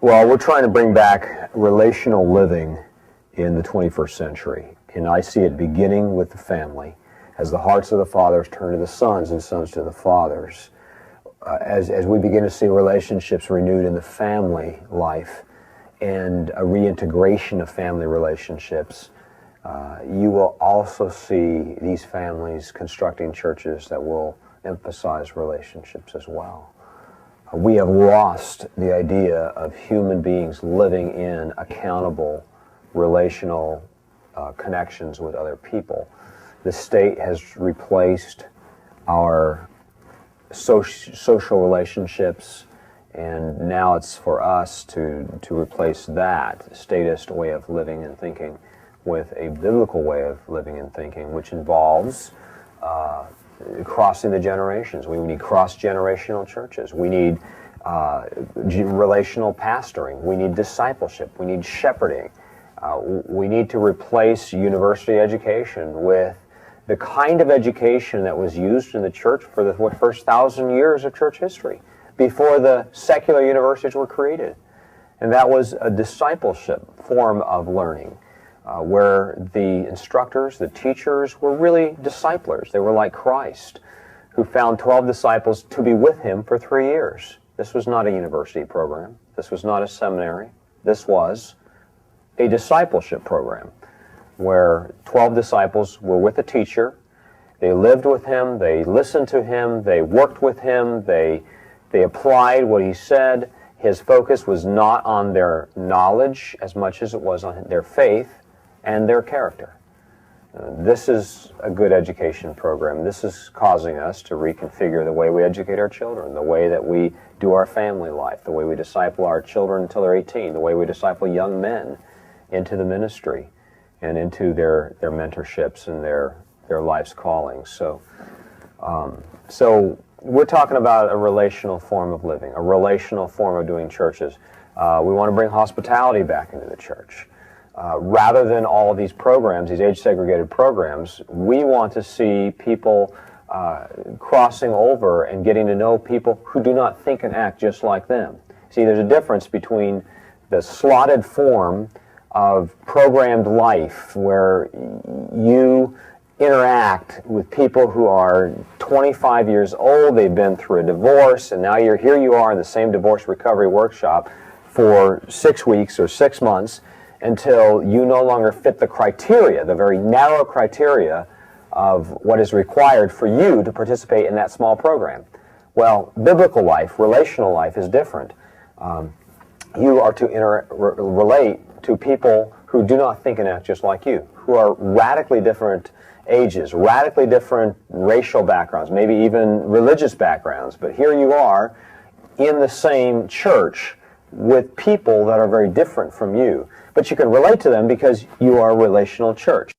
Well, we're trying to bring back relational living in the 21st century, and I see it beginning with the family. As the hearts of the fathers turn to the sons and sons to the fathers, as we begin to see relationships renewed in the family life and a reintegration of family relationships, you will also see these families constructing churches that will emphasize relationships as well. We have lost the idea of human beings living in accountable relational connections with other people. The state has replaced our social relationships, and now it's for us to replace that statist way of living and thinking with a biblical way of living and thinking, which involves crossing the generations. We need cross-generational churches. We need relational pastoring. We need discipleship. We need shepherding. We need to replace university education with the kind of education that was used in the church for the first 1,000 years of church history, before the secular universities were created. And that was a discipleship form of learning, where the instructors, the teachers, were really disciplers. They were like Christ, who found 12 disciples to be with him for 3 years. This was not a university program. This was not a seminary. This was a discipleship program, where 12 disciples were with a teacher. They lived with him, they listened to him, they worked with him, they applied what he said. His focus was not on their knowledge as much as it was on their faith and their character. This is a good education program. This is causing us to reconfigure the way we educate our children, the way that we do our family life, the way we disciple our children until they're 18, the way we disciple young men into the ministry and into their mentorships and their life's callings. So we're talking about a relational form of living, a relational form of doing churches. We want to bring hospitality back into the church. Rather than all of these programs, these age-segregated programs, we want to see people crossing over and getting to know people who do not think and act just like them. See, there's a difference between the slotted form of programmed life where you interact with people who are 25 years old, they've been through a divorce, and now here you are in the same divorce recovery workshop for 6 weeks or 6 months until you no longer fit the criteria, the very narrow criteria of what is required for you to participate in that small program. Well, biblical life, relational life is different. You are to relate to people who do not think and act just like you, who are radically different ages, radically different racial backgrounds, maybe even religious backgrounds. But here you are in the same church with people that are very different from you. But you can relate to them because you are a relational church.